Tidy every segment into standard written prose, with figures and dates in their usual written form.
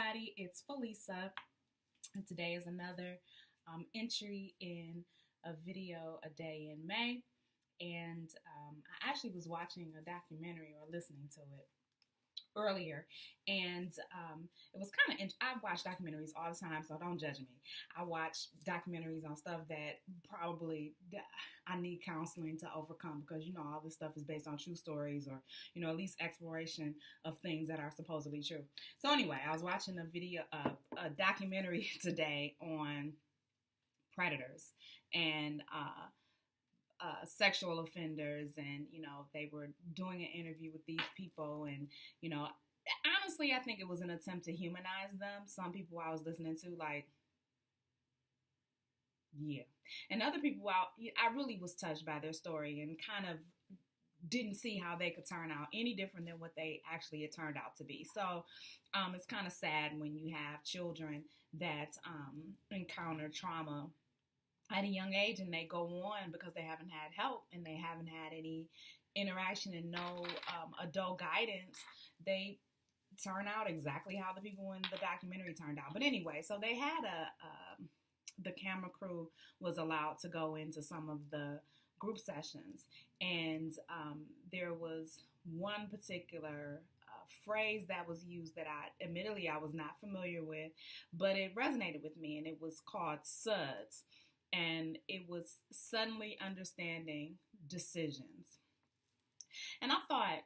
everybody, it's Felisa, and today is another entry in a video a day in May. And I actually was watching a documentary or listening to it earlier, and it was kind of. I watch documentaries all the time, so don't judge me. I watch documentaries on stuff that probably I need counseling to overcome because all this stuff is based on true stories or at least exploration of things that are supposedly true. So anyway, I was watching a documentary today on predators and sexual offenders, and they were doing an interview with these people, and honestly I think it was an attempt to humanize them. Some people I was listening to, like, yeah, and other people I really was touched by their story and kind of didn't see how they could turn out any different than what they actually had turned out to be. So it's kind of sad when you have children that encounter trauma at a young age and they go on because they haven't had help and they haven't had any interaction and no adult guidance. They turn out exactly how the people in the documentary turned out. But anyway, so they had the camera crew was allowed to go into some of the group sessions, and there was one particular phrase that was used that I was not familiar with, but it resonated with me, and it was called SUDS. And it was suddenly understanding decisions. And I thought,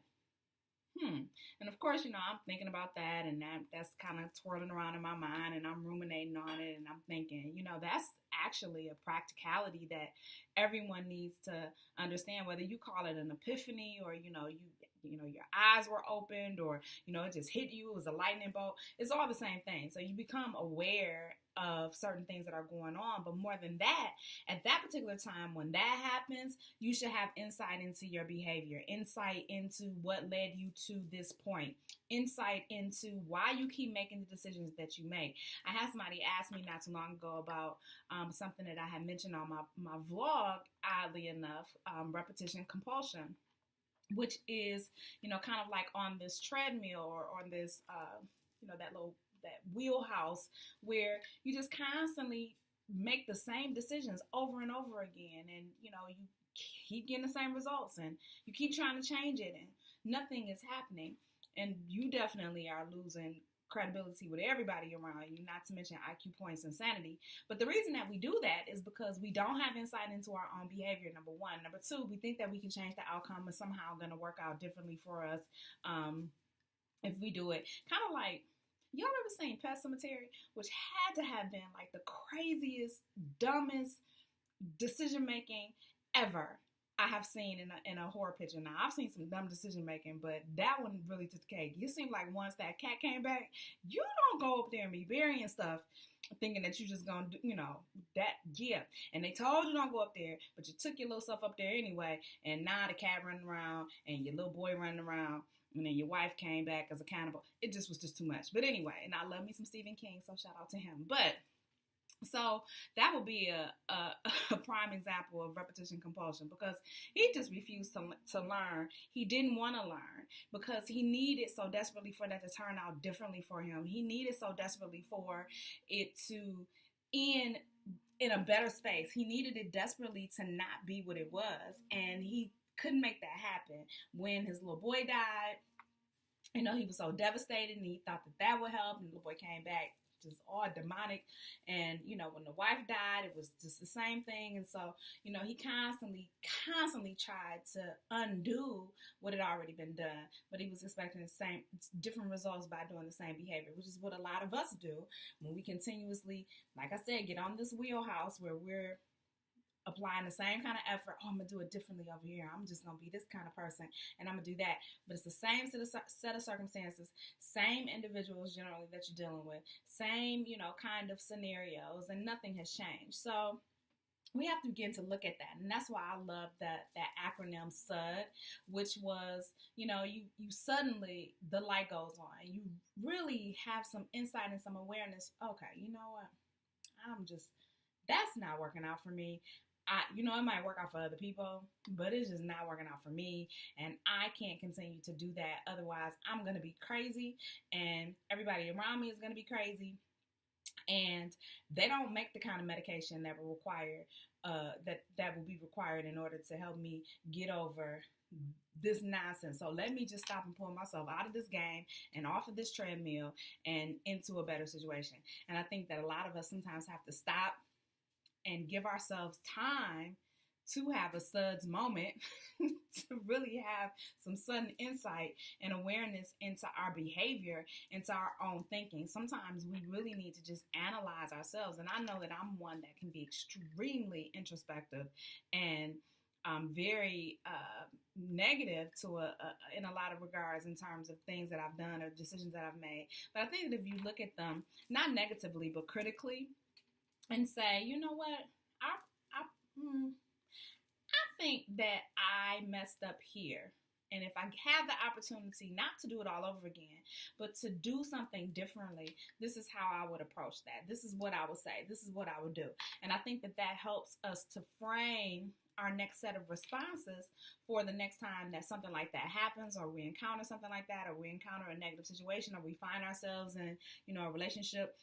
and of course, I'm thinking about that, and that's kind of twirling around in my mind, and I'm ruminating on it, and I'm thinking, that's actually a practicality that everyone needs to understand, whether you call it an epiphany or, your eyes were opened, or, it just hit you, it was a lightning bolt. It's all the same thing. So you become aware of certain things that are going on. But more than that, at that particular time when that happens, you should have insight into your behavior, insight into what led you to this point, insight into why you keep making the decisions that you make. I had somebody ask me not too long ago about something that I had mentioned on my vlog, oddly enough, repetition compulsion, which is, kind of like on this treadmill or on this, that wheelhouse where you just constantly make the same decisions over and over again, and you keep getting the same results, and you keep trying to change it, and nothing is happening, and you definitely are losing credibility with everybody around you, not to mention IQ points and sanity. But the reason that we do that is because we don't have insight into our own behavior, number one. Number two, we think that we can change the outcome and somehow going to work out differently for us if we do it. Kind of like, y'all ever seen Pet Cemetery, which had to have been like the craziest, dumbest decision making ever I have seen in a horror picture. Now, I've seen some dumb decision making, but that one really took the cake. It seemed like once that cat came back, you don't go up there and be burying stuff thinking that you just gonna do, and they told you don't go up there, but you took your little stuff up there anyway, and now the cat running around and your little boy running around, and then your wife came back as a cannibal. It just was just too much. But anyway, and I love me some Stephen King, so shout out to him. But so that would be a prime example of repetition compulsion, because he just refused to learn. He didn't want to learn because he needed so desperately for that to turn out differently for him. He needed so desperately for it to end in a better space. He needed it desperately to not be what it was, and he couldn't make that happen. When his little boy died, he was so devastated, and he thought that would help, and the little boy came back just all demonic. And when the wife died, it was just the same thing. And so he constantly tried to undo what had already been done, but he was expecting the same different results by doing the same behavior, which is what a lot of us do when we continuously, like I said, get on this wheelhouse where we're applying the same kind of effort. Oh, I'm going to do it differently over here. I'm just going to be this kind of person, and I'm going to do that. But it's the same set of circumstances, same individuals generally that you're dealing with, same, kind of scenarios, and nothing has changed. So we have to begin to look at that. And that's why I love that acronym SUD, which was, you suddenly, the light goes on, and you really have some insight and some awareness. Okay, you know what? That's not working out for me. it might work out for other people, but it's just not working out for me. And I can't continue to do that. Otherwise, I'm going to be crazy and everybody around me is going to be crazy. And they don't make the kind of medication that will require, that will be required in order to help me get over this nonsense. So let me just stop and pull myself out of this game and off of this treadmill and into a better situation. And I think that a lot of us sometimes have to stop and give ourselves time to have a suds moment to really have some sudden insight and awareness into our behavior, into our own thinking. Sometimes we really need to just analyze ourselves. And I know that I'm one that can be extremely introspective and very negative in a lot of regards in terms of things that I've done or decisions that I've made. But I think that if you look at them, not negatively, but critically, and say, you know what, I think that I messed up here. And if I have the opportunity not to do it all over again, but to do something differently, this is how I would approach that. This is what I would say. This is what I would do. And I think that that helps us to frame our next set of responses for the next time that something like that happens, or we encounter something like that, or we encounter a negative situation, or we find ourselves in, a relationship,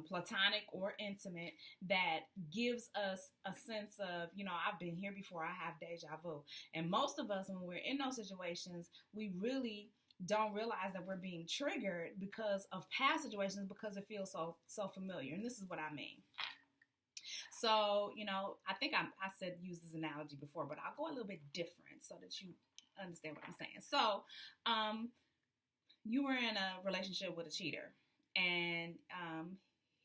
platonic or intimate, that gives us a sense of, I've been here before, I have deja vu. And most of us, when we're in those situations, we really don't realize that we're being triggered because of past situations, because it feels so familiar. And this is what I mean. So, I think I said use this analogy before, but I'll go a little bit different so that you understand what I'm saying. So, you were in a relationship with a cheater, and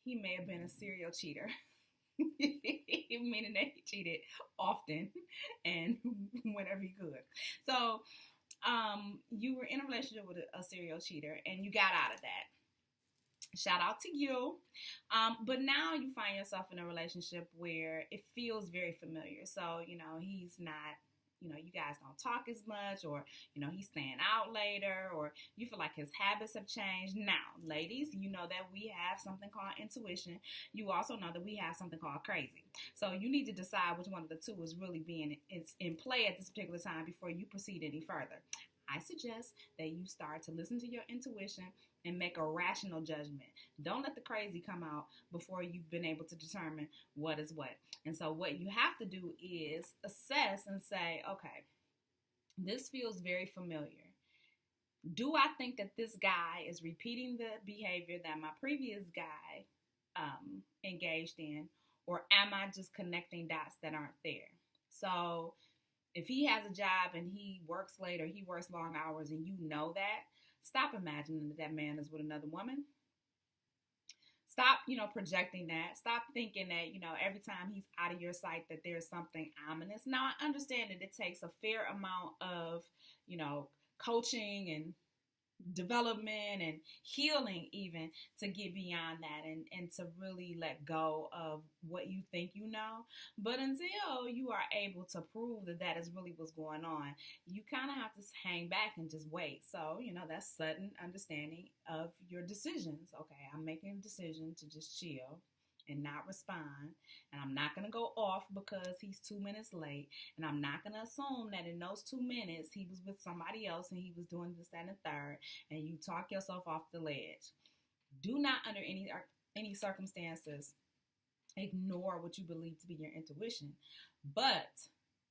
he may have been a serial cheater, meaning that he cheated often and whenever he could. So, you were in a relationship with a serial cheater, and you got out of that. Shout out to you. But now you find yourself in a relationship where it feels very familiar. So, he's not, you guys don't talk as much, or, he's staying out later, or you feel like his habits have changed. Now, ladies, you know that we have something called intuition. You also know that we have something called crazy. So you need to decide which one of the two is really it's in play at this particular time before you proceed any further. I suggest that you start to listen to your intuition and make a rational judgment. Don't let the crazy come out before you've been able to determine what is what. And so what you have to do is assess and say, okay, this feels very familiar. Do I think that this guy is repeating the behavior that my previous guy engaged in, or am I just connecting dots that aren't there? So if he has a job and he works late, or he works long hours, and you know that, stop imagining that man is with another woman. Stop, projecting that. Stop thinking that, every time he's out of your sight that there's something ominous. Now, I understand that it takes a fair amount of, coaching and development and healing even to get beyond that and to really let go of what you think you know. But until you are able to prove that that is really what's going on, you kind of have to hang back and just wait. So, that's sudden understanding of your decisions. Okay, I'm making a decision to just chill and not respond, and I'm not going to go off because he's 2 minutes late, and I'm not going to assume that in those 2 minutes he was with somebody else and he was doing this, that, and the third, and you talk yourself off the ledge. Do not, under any circumstances, ignore what you believe to be your intuition, but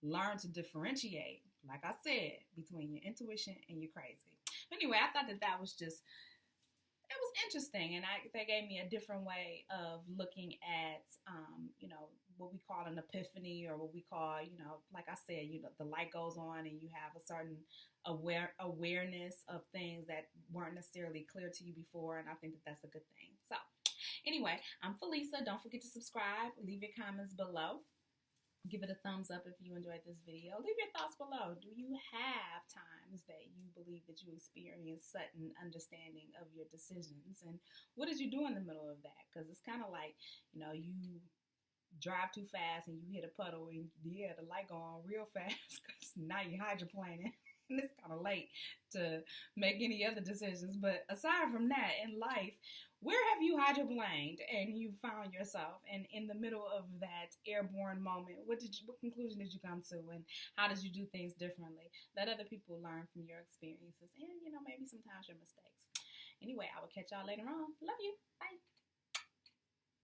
learn to differentiate, like I said, between your intuition and your crazy. Anyway, I thought that was just, it was interesting, and they gave me a different way of looking at, what we call an epiphany, or what we call, like I said, the light goes on and you have a certain awareness of things that weren't necessarily clear to you before, and I think that that's a good thing. So, anyway, I'm Felisa. Don't forget to subscribe. Leave your comments below. Give it a thumbs up if you enjoyed this video. Leave your thoughts below. Do you have times that you believe that you experience sudden understanding of your decisions? And what did you do in the middle of that? Because it's kind of like, you drive too fast and you hit a puddle, and the light go on real fast because now you're hydroplaning. And it's kind of late to make any other decisions. But aside from that, in life, where have you hydroplaned and you found yourself? And in the middle of that airborne moment, what conclusion did you come to? And how did you do things differently? Let other people learn from your experiences and, maybe sometimes your mistakes. Anyway, I will catch y'all later on. Love you. Bye.